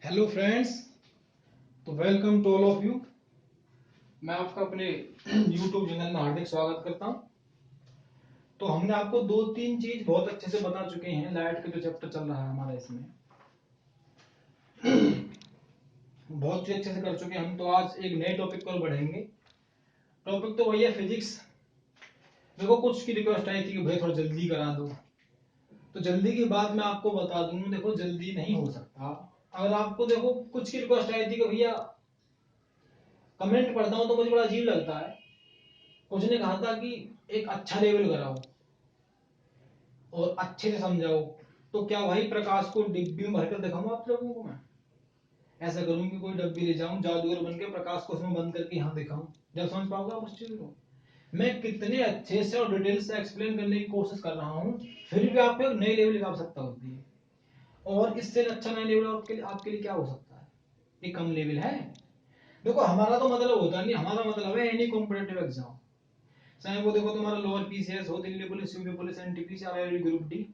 Hello friends, तो welcome to all of you. मैं आपका अपने यूट्यूब चैनल में हार्दिक स्वागत करता हूं। तो हमने आपको दो तीन चीज बहुत अच्छे से बता चुके हैं। लाइट का जो चैप्टर चल रहा है हमारा, इसमें बहुत ही अच्छे से कर चुके हैं हम। तो आज एक नए टॉपिक पर बढ़ेंगे। टॉपिक तो वही है, फिजिक्स। देखो, कुछ की रिक्वेस्ट आई थी कि भाई थोड़ा जल्दी करा दो, तो जल्दी की बात मैं आपको बता दूं। देखो, जल्दी नहीं हो सकता। अगर आपको देखो कुछ की रिक्वेस्ट आई थी कि भैया, कमेंट पढ़ता हूं तो मुझे बड़ा अजीब लगता है। कुछ ने कहा था कि एक अच्छा लेवल कराओ और अच्छे से समझाओ। तो क्या भाई प्रकाश को डिब्बी में भरकर दिखाऊं आप लोगों को? मैं ऐसा करूं कि कोई डब्बी ले जाऊं, जादूगर बन के प्रकाश को उसमें बंद करके यहाँ दिखाऊं? जब समझ पाओगे आप उस चीज को? मैं कितने अच्छे से और डिटेल से एक्सप्लेन करने की कोशिश कर रहा हूँ, फिर भी आपको एक नई लेवल की आवश्यकता होती है। और इससे अच्छा नया लेवल आपके लिए क्या हो सकता है? ये कम लेवल है। देखो, हमारा तो मतलब होता नहीं, हमारा मतलब है एनी कॉम्पिटिटिव एग्जाम। चाहे वो देखो तुम्हारा लोअर पीसीएस हो, Delhi police, UP police, NTPC, RRB, group D,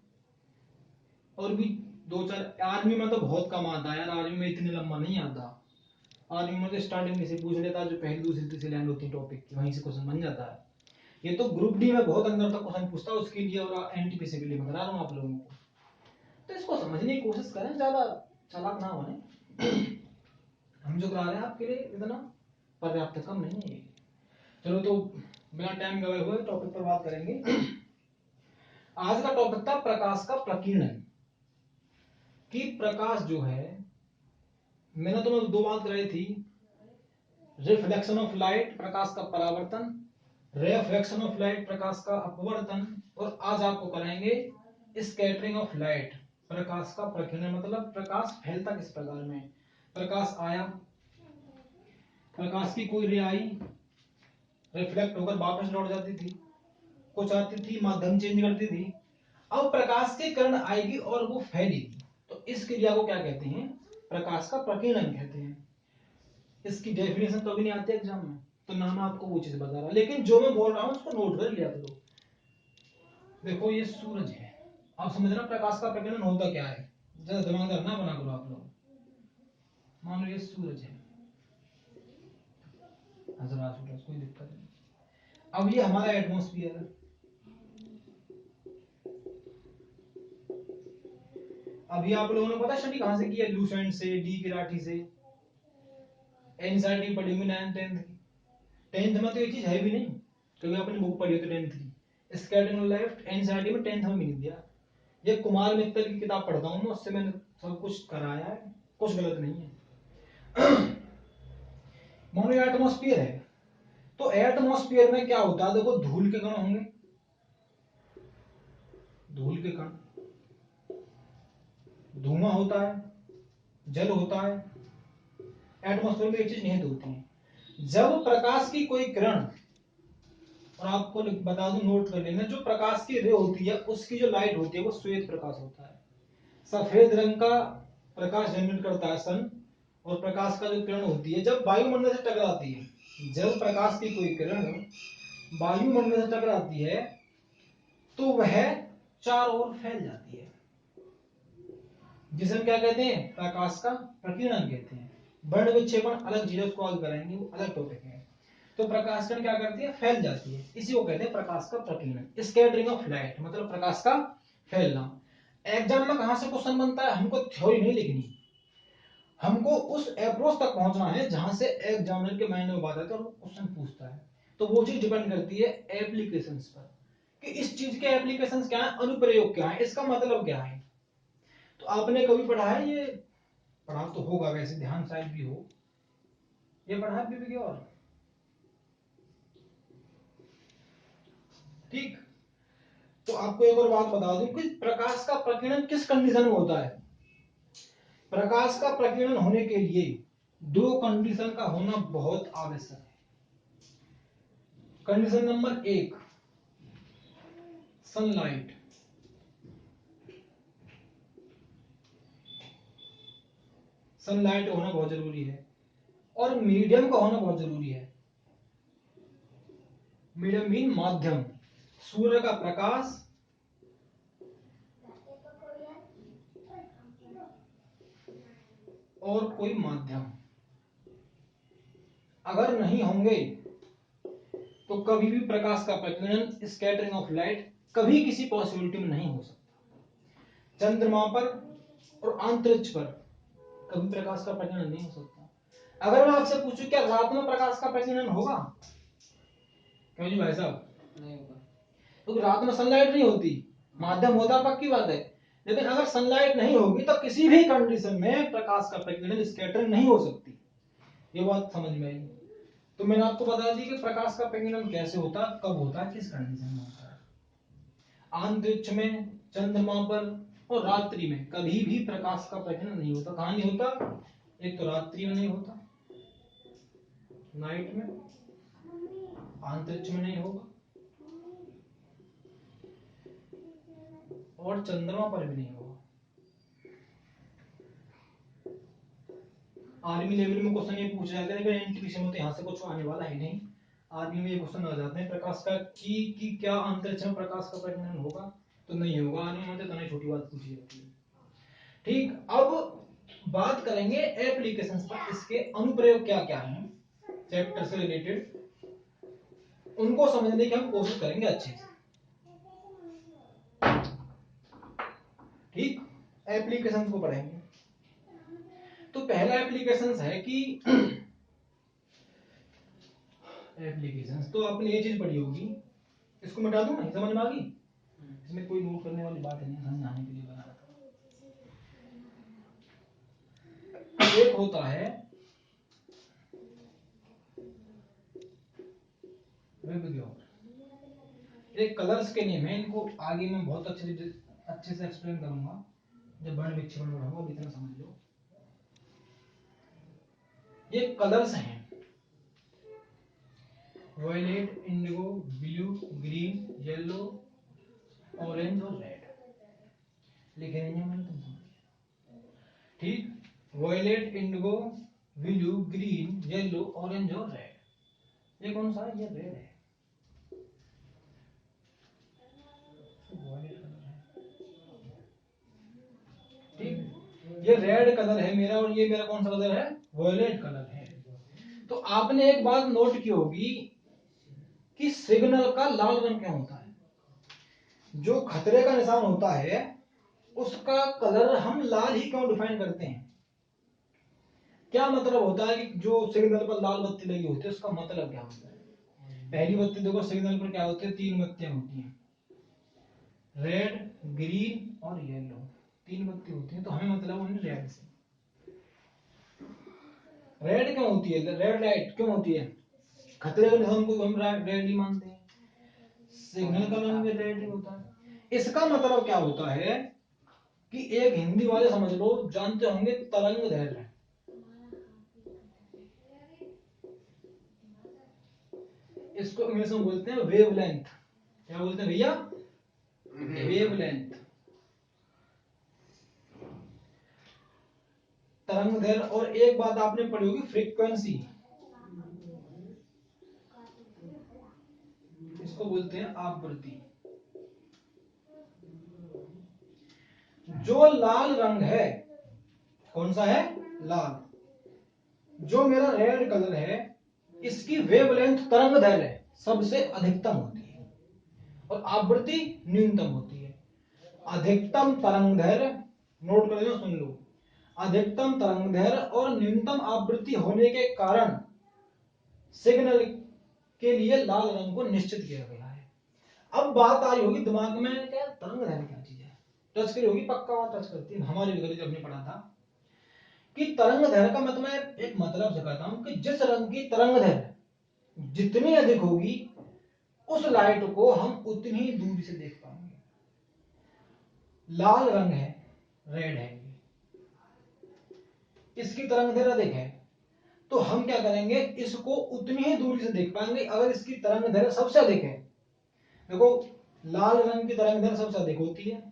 और भी दो चार। आर्मी में तो बहुत कम आता है यार, आर्मी में इतने लंबा नहीं आता। आर्मी में तो स्टार्टिंग में से पूछ लेता है, जो पहली दूसरी तीसरी लाइन होती है टॉपिक की, वहीं से क्वेश्चन बन जाता है। ये तो ग्रुप डी में बहुत अंदर तक क्वेश्चन पूछता है उसके लिए, और एनटीपीसी के लिए मैं करा रहा हूँ आप लोगों को। तो इसको समझने की कोशिश करें, ज्यादा चालाक ना बने। हम जो करा रहे हैं आपके लिए इतना पर्याप्त कम नहीं है। चलो, तो बिना टाइम गवाए हुए टॉपिक पर बात करेंगे। आज का टॉपिक था प्रकाश का प्रकीर्णन। कि प्रकाश जो है, मैंने तुम्हें दो बात कराई थी। रिफ्लेक्शन ऑफ लाइट, प्रकाश का परावर्तन। रिफ्लेक्शन ऑफ लाइट, प्रकाश का अपवर्तन। और आज आपको कराएंगे स्कैटरिंग ऑफ लाइट, प्रकाश का प्रकीर्णन। मतलब प्रकाश फैलता किस प्रकार में। प्रकाश आया, प्रकाश की कोई रे आई, रिफ्लेक्ट होकर वापस लौट जाती थी, कुछ आती थी, माध्यम चेंज करती थी। अब प्रकाश की किरण आएगी और वो फैलेगी, तो इस क्रिया को क्या कहते हैं? प्रकाश का प्रकीर्णन कहते हैं। इसकी डेफिनेशन तो भी नहीं आती एग्जाम में, तो ना मैं आपको वो चीज बता रहा, लेकिन जो मैं बोल रहा हूं उसको नोट कर लिया करो। देखो, ये सूरज है, आप समझना प्रकाश का प्रकीर्णन होता क्या है। ज्यादा दिमागदार ना बना करो आप लोग। मान लो ये सूरज है, हजरा सूरज, कोई दिक्कत नहीं। अब ये हमारा एटमोस्फियर है। अभी आप लोगों ने पता स्टडी कहां से किया? लूसेंट से, डी किराटी से। एनसीईआरटी पढ़ी हुई 9th 10th की। 10th में तो ये चीज है भी नहीं, कभी आपने बुक पढ़ी हो तो 10th की। स्कैटरिंग लेफ्ट एनसीईआरटी में 10th में भी नहीं दिया। ये कुमार मित्तल की किताब पढ़ता हूं मैं, उससे मैंने सब कुछ कराया है, कुछ गलत नहीं है। मानो ये एटमोस्फियर है, तो एटमोस्फियर में क्या होता है? देखो, धूल के कण होंगे, धूल के कण, धुआं होता है, जल होता है। एटमोस्फेयर में ये चीज निहित होती है। जब प्रकाश की कोई किरण, और आपको बता दूं, नोट कर लेना, जो प्रकाश की रे होती है उसकी जो लाइट होती है वो श्वेत प्रकाश होता है। सफेद रंग का प्रकाश जनरेट करता है सन। और प्रकाश का जो किरण होती है जब वायुमंडल से टकराती है, जब प्रकाश की कोई किरण वायुमंडल से टकराती है तो वह चारों ओर फैल जाती है, जिसे हम क्या कहते हैं? प्रकाश का प्रकीर्णन कहते हैं। वर्ण विक्षेपण अलग चीज है, उसको आगे करेंगे, वो अलग टॉपिक है। तो प्रकाश कण क्या करती है? फैल जाती है, इसी को कहते हैं प्रकाश का प्रकीर्णन। स्कैटरिंग ऑफ लाइट मतलब प्रकाश का फैलना। एग्जाम में कहां से क्वेश्चन बनता है? हमको थ्योरी नहीं लिखनी, हमको उस अप्रोच तक पहुंचना है जहां से एग्जामिनर के माइंड में बात आती है और वो क्वेश्चन पूछता है। तो वो चीज डिपेंड करती है एप्लीकेशंस पर, कि इस चीज के एप्लीकेशंस क्या है, अनुप्रयोग क्या है, इसका मतलब क्या है। तो आपने कभी पढ़ा है ये? पढ़ा तो होगा वैसे, ध्यान शायद भी हो। ये पढ़ा है भी और ठीक। तो आपको एक और बात बता दूं कि प्रकाश का प्रकीर्णन किस कंडीशन में होता है। प्रकाश का प्रकीर्णन होने के लिए दो कंडीशन का होना बहुत आवश्यक है। Condition number 1, sunlight. सनलाइट होना बहुत जरूरी है, और मीडियम का होना बहुत जरूरी है। मीडियम मीन माध्यम, सूर्य का प्रकाश और कोई माध्यम अगर नहीं होंगे तो कभी भी प्रकाश का प्रकीर्णन, स्कैटरिंग ऑफ लाइट, कभी किसी पॉसिबिलिटी में नहीं हो सकता। चंद्रमा पर और अंतरिक्ष पर कभी प्रकाश का प्रकीर्णन नहीं हो सकता। अगर मैं आपसे पूछूं क्या रात में प्रकाश का प्रकीर्णन होगा? क्यों जी भाई साहब? नहीं होगा, क्योंकि रात में सनलाइट नहीं होती, माध्यम होता पक्की बात है, लेकिन अगर सनलाइट नहीं होगी तो किसी भी कंडीशन में प्रकाश का प्रकीर्णन, स्कैटरिंग नहीं हो सकती। ये बात समझ में आई? तो मैंने आपको बता दी कि प्रकाश का प्रकीर्णन कैसे होता, कब होता, किस कंडीशन में होता है। अंतरिक्ष में, चंद्रमा पर और रात्रि में कभी भी प्रकाश का प्रकीर्णन नहीं होता। कहां नहीं होता? एक तो रात्रि में नहीं होता, नाइट में, अंतरिक्ष में नहीं होगा और चंद्रमा पर भी नहीं होगा। आर्मी लेवल में क्वेश्चन ये पूछा जाता है, लेकिन एनटीपीसी में तो यहाँ से कुछ आने वाला है नहीं। आर्मी में ये क्वेश्चन आ जाते हैं प्रकाश का कि क्या अंतरिक्ष में प्रकाश का प्रकीर्णन होगा? तो नहीं होगा। आर्मी में तो इतनी छोटी बात पूछी जाती है। ठीक, अब बात करेंगे एप्लीकेशंस पर, इसके अनुप्रयोग क्या क्या हैं चैप्टर से रिलेटेड, उनको समझने की हम कोशिश करेंगे अच्छे से। ठीक, एप्लीकेशंस को पढ़ेंगे। तो पहला एप्लीकेशंस है कि एप्लीकेशंस तो आपने ये चीज पढ़ी होगी, इसको मिटा दूं मैं, समझ में आ गई? इसमें कोई नोट करने वाली बात नहीं, समझाने के लिए बना रहा था। एक होता है एक कलर्स के नेम है, इनको आगे मैं बहुत अच्छे से एक्सप्लेन करूंगा जब वर्ण विच्छेदन पढ़ाऊंगा, अभी इतना समझ लो। ये कलर्स हैं, violet, indigo, blue, green, yellow, orange और रेड लिखे नहीं है मैंने, तुम समझ। ठीक, violet, indigo, blue, green, yellow, orange और रेड। ये कौन सा है? ये रेड है। ठीक, ये रेड कलर है मेरा और ये मेरा कौन सा कलर है? वायलेट कलर है। तो आपने एक बात नोट की होगी कि सिग्नल का लाल रंग क्यों होता है? जो खतरे का निशान होता है उसका कलर हम लाल ही क्यों डिफाइन करते हैं? क्या मतलब होता है कि जो सिग्नल पर लाल बत्ती लगी होती है उसका मतलब क्या होता है? पहली बत्ती देखो, सिग्नल पर क्या होते हैं? 3 बत्तियां होती हैं, रेड, ग्रीन और येलो, 3 बत्ती होती हैं। तो हमें मतलब उन्हें रेड से। रेड क्यों होती है? रेड लाइट क्यों होती है? खतरे के निशान को हम रेड ही मानते हैं, सिग्नल का रंग भी रेड ही होता है। इसका मतलब क्या होता है कि एक हिंदी वाले समझ लो, जानते होंगे तरंग दैर्ध्य, इसको इंग्लिश में बोलते हैं वेवलेंथ। क्या बोलते हैं भैया? वेवलेंथ, तरंग दैर्ध्य। और एक बात आपने पढ़ी होगी, फ्रीक्वेंसी, इसको बोलते हैं आवृत्ति। जो लाल रंग है, कौन सा है? लाल। जो मेरा रेड कलर है, इसकी वेवलेंथ, तरंग दैर्ध्य सबसे अधिकतम होती है और आवृत्ति न्यूनतम होती है। अधिकतम तरंग दैर्ध्य, नोट कर लो, सुन लो, अधिकतम तरंग दैर्ध्य और न्यूनतम आवृत्ति होने के कारण सिग्नल के लिए लाल रंग को निश्चित किया गया है। अब बात आई होगी दिमाग में, क्या तरंग दैर्ध्य क्या चीज है? टच करी होगी, पक्का बात टच करती है, हमारे भी जब हमने पढ़ा था कि तरंग दैर्ध्य का मतलब, एक मतलब सिखाता हूं कि जिस रंग की तरंग दैर्ध्य जितनी अधिक होगी उस लाइट को हम उतनी ही दूरी से देख पाएंगे। लाल रंग है, रेड है, इसकी तरंग दैर्ध्य अधिक है तो हम क्या करेंगे? इसको उतनी ही दूरी से देख पाएंगे अगर इसकी तरंग दैर्ध्य सबसे अधिक है। देखो, लाल रंग की तरंग दैर्ध्य सबसे अधिक होती है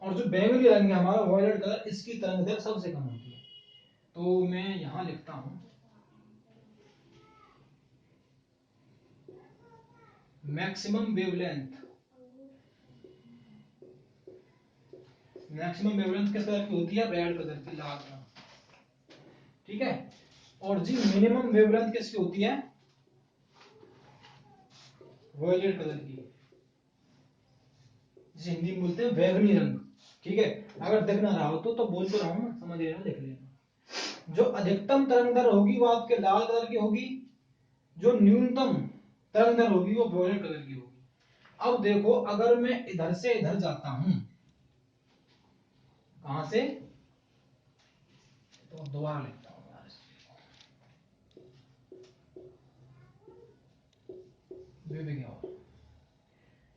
और जो बैंगनी रंग है हमारा वॉयलेट कलर, इसकी तरंग दैर्ध्य सबसे कम होती है। तो मैं यहां लिखता हूं मैक्सिमम वेवलेंथ, मैक्सिमम वेवलेंथ किस कलर की होती है? रेड कलर की, लाल रंग, ठीक है। और जी मिनिमम वेवलेंथ किसकी होती है? वॉयलेट कलर की, जिसे हिंदी में बोलते हैं बैगनी रंग, ठीक है। अगर दिख ना रहा हो तो बोल तो रहा हूं, समझ लेना, लिख लेना। जो अधिकतम तरंग दर होगी वो आपके लाल कलर की होगी, जो न्यूनतम तरंग दर होगी वो वॉयलेट कलर की होगी। अब देखो, अगर मैं इधर से इधर जाता हूं, कहां से, तो दोबारा लिखता हूं यार,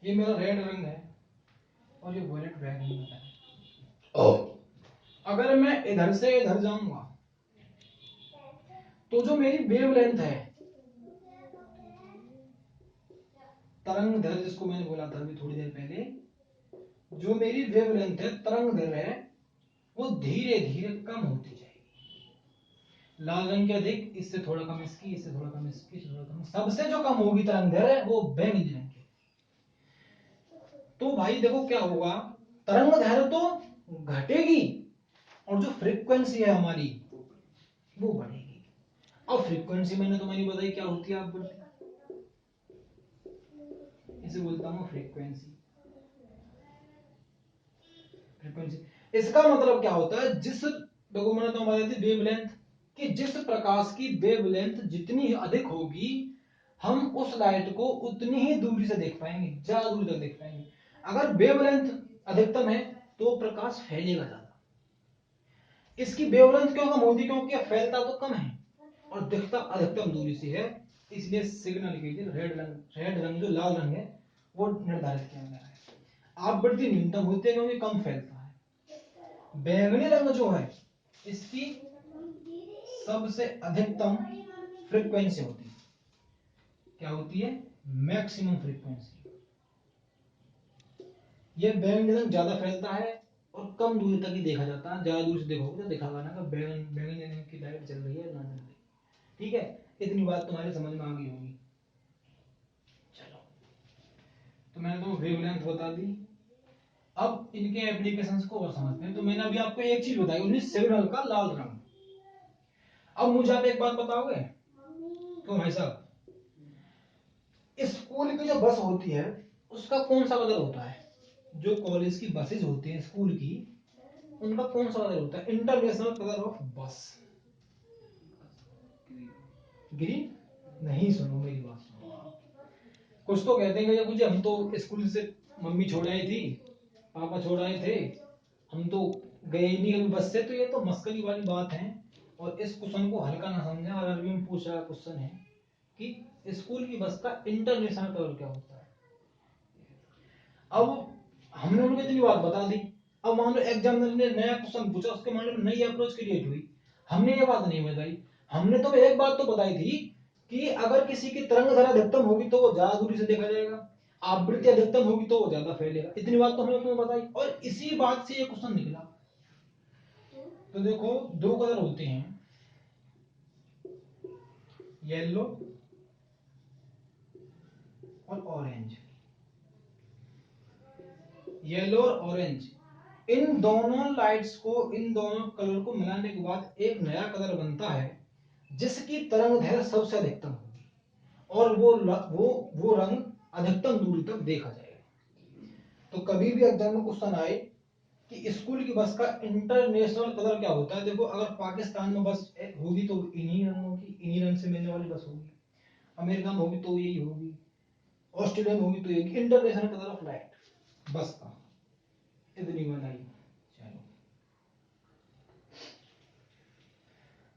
ये मेरा रेड रंग है और ये वॉयलेट बैगनी है। अगर मैं इधर से इधर जाऊंगा तो जो मेरी वेवलेंथ है, तरंग दैर्घ्य जिसको मैंने बोला था अभी थोड़ी देर पहले, जो मेरी वेवलेंथ है, तरंग दैर्घ्य है, वो धीरे धीरे कम होती जाएगी। लाल रंग के अधिक, इससे थोड़ा कम इसकी, इससे थोड़ा कम इसकी, इससे थोड़ा कम, सबसे जो कम होगी तरंग दैर्घ्य वो बैंगनी रंग की। तो भाई देखो क्या होगा, तरंग दैर्घ्य तो घटेगी और जो फ्रीक्वेंसी है हमारी वो बढ़ेगी। अब फ्रीक्वेंसी मैंने तुम्हें नहीं बताई क्या होती है, आप बढ़ती, इसे बोलता हूं फ्रीक्वेंसी। फ्रीक्वेंसी इसका मतलब क्या होता है, जिस, देखो मैंने तो बताई थी वेवलेंथ, कि जिस प्रकाश की वेवलेंथ जितनी अधिक होगी हम उस लाइट को उतनी ही दूरी से देख पाएंगे, ज्यादा दूरी तक देख पाएंगे। अगर वेवलेंथ अधिकतम है तो प्रकाश फैलेगा ज्यादा। इसकी वेवलेंथ क्यों कम होती, क्योंकि फैलता तो कम है और दिखता अधिकतम दूरी से है, इसलिए सिग्नल के लिए रेड रंग जो लाल रंग है वो निर्धारित किया गया है। आवृत्ति न्यूनतम होती है क्योंकि कम फैलता है। बैंगनी रंग जो है इसकी सबसे अधिकतम फ्रीक्वेंसी होती है, क्या होती है? Maximum frequency. ये बैंगनी रंग ज्यादा फैलता है और कम दूरी तक ही देखा जाता है। ज्यादा दूर से देखोगे तो दिखागा ना कि बैंगनी रंग की लाइट जल रही है ना जल रही, ठीक है। इतनी बात तुम्हारे समझ में आ गई होगी। चलो, तो मैंने तो वेवलेंथ बता दी। अब इनके एप्लीकेशंस को और समझते हैं। तो मैंने अभी आपको एक चीज बताई, उन्हें सिग्नल का लाल रंग। अब मुझे आप एक बात बताओगे, क्यों भाई साहब, स्कूल की जो बस होती है उसका कौन सा कलर होता है? जो कॉलेज की बसेज होती हैं स्कूल की, उनका कौन सा कलर होता है? इंटरनेशनल कलर ऑफ बस ग्रीन? नहीं, सुनो मेरी बात सुनो। कुछ तो कहते हैं कि हम तो स्कूल से मम्मी छोड़ आई थी, पापा छोड़ आए थे, हम तो गए ही नहीं कभी बस से। तो ये तो मस्करी वाली बात है और इस क्वेश्चन को हल्का ना समझें। और अरबी में पूछा क्वेश्चन है कि स्कूल की बस का इंटरनेशनल कलर क्या होता है। अब हमने उनको इतनी बात बता दी, अब मान लो एग्जामिनर ने नया क्वेश्चन पूछा, उसके मामले में नई अप्रोच क्रिएट हुई, हमने ये बात नहीं बताई। हमने तो एक बात तो बताई थी कि अगर किसी की तरंग दैर्घ्य अधिकतम होगी तो वो ज्यादा दूरी से देखा जाएगा, आवृत्ति अधिकतम होगी तो वो ज्यादा फैलेगा। इतनी बात तो हमने तुम्हें बताई और इसी बात से ये क्वेश्चन निकला। तो देखो, दो कलर होते हैं, येलो और ऑरेंज। येलो और ऑरेंज, इन दोनों लाइट्स को, इन दोनों कलर को मिलाने के बाद एक नया कलर बनता है जिसकी तरंग दैर्घ्य सबसे अधिकतम होगी और वो रंग अधिकतम दूरी तक देखा जाएगा। तो कभी भी एग्जाम में क्वेश्चन आए कि स्कूल की बस का इंटरनेशनल कलर क्या होता है, देखो अगर पाकिस्तान में बस होगी तो इन्हीं रंगों की, इन्हीं रंग से मिलने वाली बस होगी, अमेरिका में होगी तो यही होगी, ऑस्ट्रेलिया में होगी तो यही। इंटरनेशनल कलर ऑफ लाइट बस का, इतनी बनाई। चलो,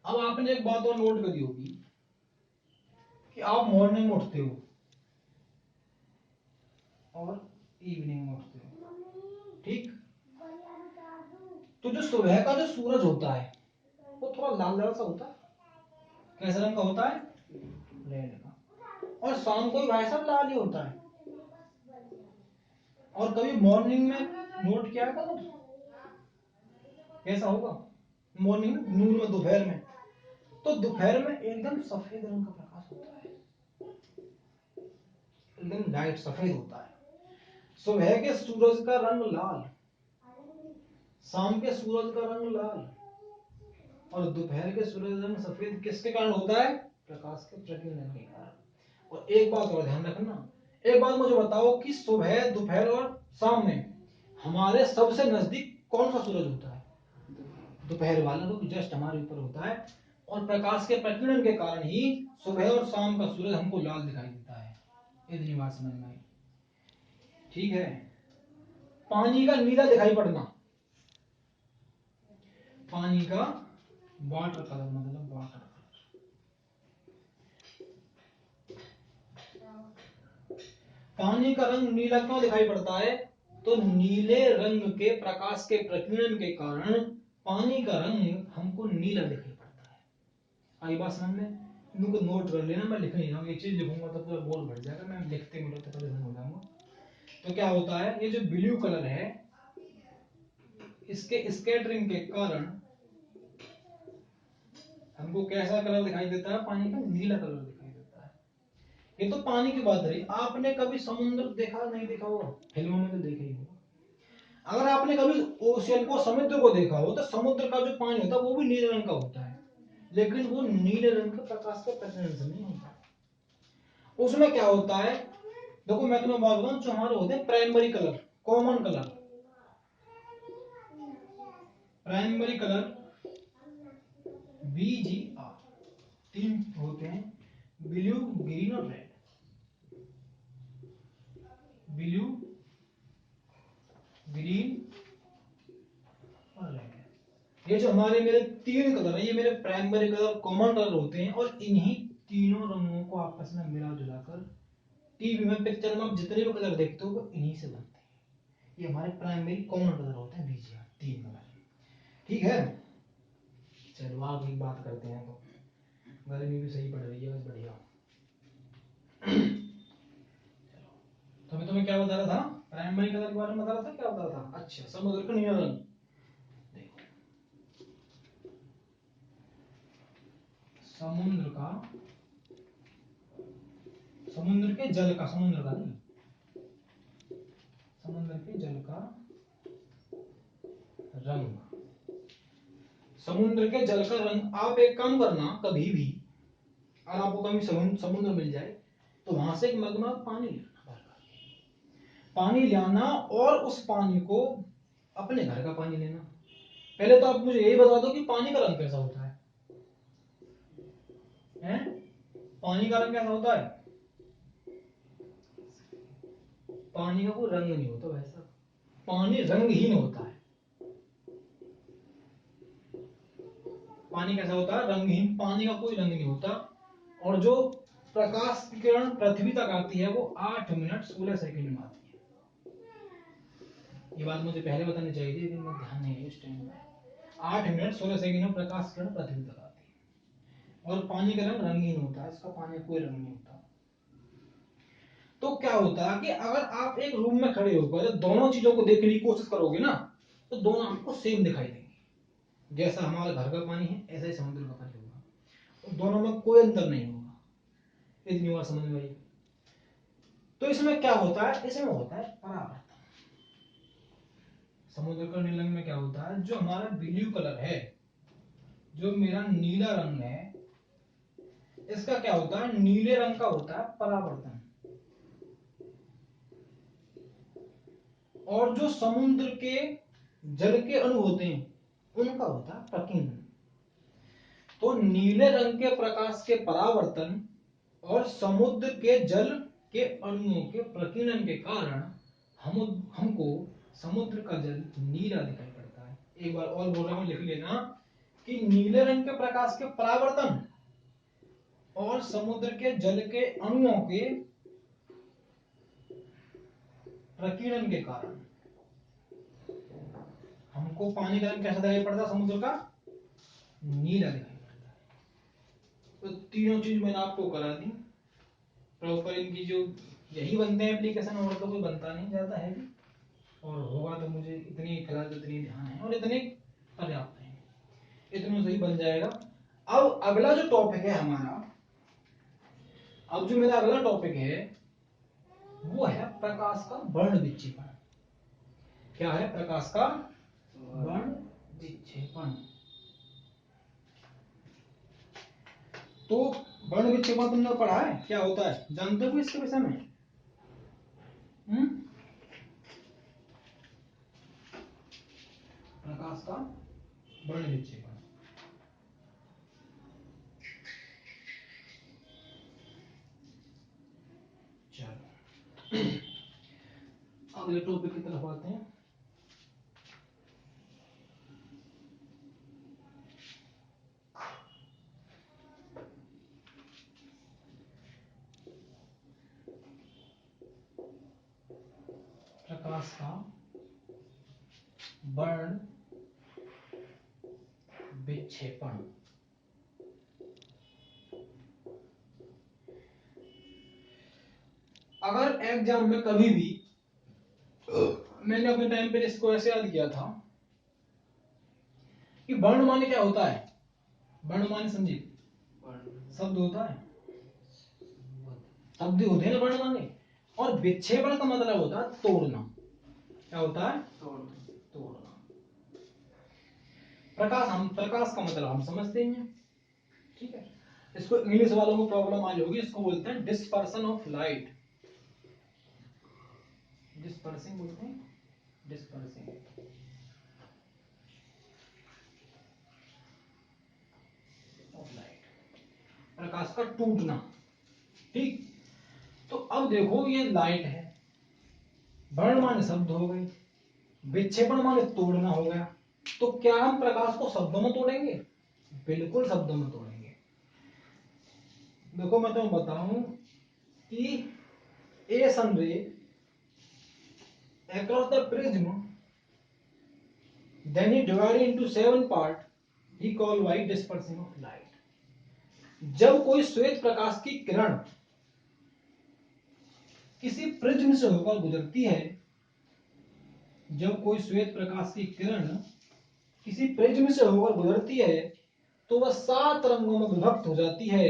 अब आपने एक बात और नोट करी होगी कि आप मॉर्निंग में उठते हो और इवनिंग में उठते हो, ठीक। तो जो सुबह का जो सूरज होता है वो थोड़ा लाल लाल सा होता है, कैसे रंग का होता है? रेड का। और शाम को भाई साहब लाल ही होता है। और कभी मॉर्निंग में नोट किया करो कैसा होगा, मॉर्निंग में, नून में, दोपहर में, तो दोपहर में एकदम सफेद रंग का प्रकाश होता है, एकदम लाइट सफेद होता है। सुबह के सूरज का रंग लाल, शाम के सूरज का रंग लाल और दोपहर के सूरज का रंग सफेद किसके कारण होता है? प्रकाश के प्रतिबिंब के कारण। और एक बात और ध्यान रखना, एक बात मुझे बताओ कि सुबह, दोपहर और शाम में हमारे सबसे नजदीक कौन सा सूरज होता है? दोपहर वाला, तो जस्ट हमारे ऊपर होता है। और प्रकाश के प्रतिबिंब के कारण ही सुबह और शाम का सूरज हमको लाल दिखाई देता है। इतनी बात समझ में आई? ठीक है। पानी का नीला दिखाई पड़ना, पानी का वाटर कलर, मतलब वाटर कलर, पानी का रंग नीला क्यों दिखाई पड़ता है? तो नीले रंग के प्रकाश के प्रतिबिंब के कारण पानी का रंग हमको नीला दिखाई पड़ता है। आई बात समझ में? इनको नोट कर लेना, मैं लिख नहीं रहा हूँ, एक चीज लिखूंगा तो पूरा बोर्ड भर जाएगा, मैं लिखते मिनट तक परेशान हो जाऊंगा। तो क्या होता है, ये जो ब्लू कलर है इसके स्कैटरिंग के कारण हमको कैसा कलर दिखाई देता है? पानी का नीला कलर दिखाई देता है। ये तो पानी की बात रही। आपने कभी समुद्र देखा? नहीं देखा होगा, फिल्मों में तो देखा ही होगा। अगर आपने कभी ओशियन को, समुद्र को देखा हो, तो समुद्र का जो पानी होता है वो भी नीले रंग का होता है, लेकिन वो नीले रंग के प्रकाश के प्रतिबिंब से नहीं होता। उसमें क्या होता है, देखो मैं तुम्हें बात बताऊं, जो हमारे होते हैं primary colour, common colour, primary colour BGR, तीन होते हैं, ब्लू, ग्रीन और रेड। ब्लू, ग्रीन और रेड, ये जो हमारे मेरे तीन कलर है, ये मेरे प्राइमरी कलर, कॉमन कलर होते हैं। और इन्हीं तीनों रंगों को आपस में मिला जुलाकर टीवी में, पिक्चर में आप जितने भी कलर देखते हो वो इन्हीं से बनते हैं। ये हमारे प्राइमरी कॉमन कलर होते हैं, BGR, तीन कलर। ठीक है, चलो आप एक बात करते हैं। तो गर्मी भी सही पड़ रही है, बस बढ़िया। तो मैं तुम्हें क्या बता रहा था? प्राइमरी कलर के बारे में बता रहा था। क्या बता रहा था? अच्छा, समुद्र का नीला रंग, देखो समुद्र का, समुद्र के जल का, समुद्र का नहीं, समुद्र के जल का रंग, समुद्र के जल का रंग। आप एक काम करना, कभी भी अगर आपको कभी समुद्र मिल जाए तो वहां से एक मग में पानी लेना, पानी लाना, और उस पानी को अपने घर का पानी लेना। पहले तो आप मुझे यही बता दो कि पानी का रंग कैसा होता है? हैं? पानी का रंग कैसा होता है? पानी का कोई रंग नहीं होता भाई साहब, पानी रंगहीन होता है। पानी कैसा होता है? रंगहीन। पानी का कोई रंग नहीं होता। और जो प्रकाश की किरण पृथ्वी तक आती है वो 8 मिनट 16 सेकंड में आती है। ये बात मुझे पहले बतानी चाहिए थी, लेकिन मैं ध्यान नहीं है इस टाइम में। 8 मिनट 16 सेकंड में प्रकाश किरण पृथ्वी तक आती है। और पानी का रंग रंगीन होता है, इसका पानी कोई रंग नहीं होता। तो क्या होता है कि अगर आप एक रूम में खड़े होकर दोनों चीजों को देखने की कोशिश करोगे ना, तो दोनों आपको सेम दिखाई देंगे। जैसा हमारे घर का पानी है, ऐसा ही समुद्र का पानी होगा, दोनों में कोई अंतर नहीं होगा। इतनी बात समझ में आई? तो इसमें क्या होता है? इसमें होता है परावर्तन। समुद्र का नीले रंग में क्या होता है? जो हमारा ब्लू कलर है, जो मेरा नीला रंग है, इसका क्या होता है? नीले रंग का होता है परावर्तन। और जो समुद्र के जल के अणु होते हैं उनका होता है प्रकीर्णन। तो नीले रंग के प्रकाश के परावर्तन और समुद्र के जल के अणुओं के प्रकीर्णन के कारण हमको समुद्र का जल नीला दिखाई पड़ता है। एक बार और बोल रहा हूं, लिख लेना कि नीले रंग के प्रकाश के परावर्तन और समुद्र के जल के अणुओं के प्रकीर्णन के कारण हमको पानी का रंग कैसा दिखाई पड़ता है? समुद्र का नीला दिखाई पड़ता है। तो तीनों चीज मैंने आपको करा दी प्रॉपर। इनकी जो यही बनते हैं एप्लीकेशन, और तो कोई बनता नहीं ज्यादा है भी, और होगा तो मुझे इतनी फिलहाल इतनी ध्यान है और इतने पर्याप्त है, इतने से ही बन जाएगा। अब अगला जो टॉपिक है हमारा, अब जो मेरा अगला टॉपिक है वो है प्रकाश का वर्ण विच्छेपन। क्या है? प्रकाश का वर्ण विक्षेपण। तो वर्ण विक्षेपण तुमने पढ़ा है, क्या होता है, जानते हो इसके विषय में? प्रकाश का वर्ण विक्षेपण। चलो अगले टॉपिक की तरफ आते हैं। प्रकाश का वर्ण विक्षेपण। अगर एग्जाम में कभी भी मैंने अपने टाइम पे इसको ऐसे याद किया था कि वर्ण माने क्या होता है, वर्ण माने संजीव शब्द होता है, शब्द होते हैं ना वर्ण माने, और विक्षेपण का मतलब होता है तोड़ना। क्या होता है? तोड़ना। प्रकाश का मतलब हम समझते हैं, ठीक है। इसको इंग्लिश वालों को प्रॉब्लम आ जाएगी, इसको बोलते हैं डिस्पर्सन ऑफ लाइट। डिस्पर्सिंग बोलते हैं, डिस्पर्सिंग। ऑफ लाइट, प्रकाश का टूटना, ठीक। तो अब देखो ये लाइट है, वर्ण माने शब्द हो गई, विक्षेपण माने तोड़ना हो गया। तो क्या हम प्रकाश को शब्दों में तोड़ेंगे? बिल्कुल शब्दों में तोड़ेंगे। देखो मैं तुम्हें बताऊं कि ए सन रे across the prism, then he divided into 7 part, he called white dispersing of light. जब कोई श्वेत प्रकाश की किरण किसी प्रिज्म से होकर गुजरती है, जब कोई श्वेत प्रकाश की किरण किसी प्रिज्म से होकर गुजरती है तो वह 7 रंगों में विभक्त हो जाती है।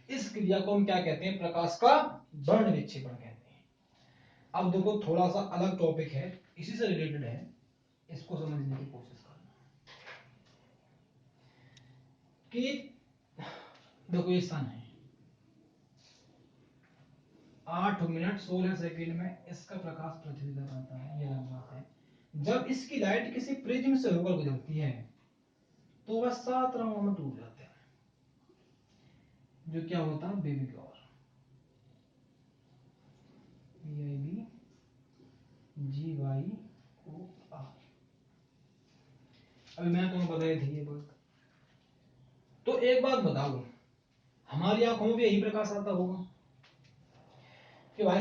इस क्रिया को हम क्या कहते हैं? प्रकाश का वर्ण विक्षेपण कहते हैं। अब देखो थोड़ा सा अलग टॉपिक है, इसी से रिलेटेड है, इसको समझने की कोशिश करना कि देखो ये सन है, 8 मिनट 16 सेकंड में इसका प्रकाश पृथ्वी तक आता है, ये अलग बात है। जब इसकी लाइट किसी प्रिज्म से होकर गुजरती है तो वह 7 रंगों में टूट जाते हैं, जो क्या होता है? बेबी गौर, BIBGYOR। अभी मैं तुम्हें बताई थी ये बात। तो एक बात बताओ, हमारी आंखों में भी यही प्रकाश आता होगा कि भाई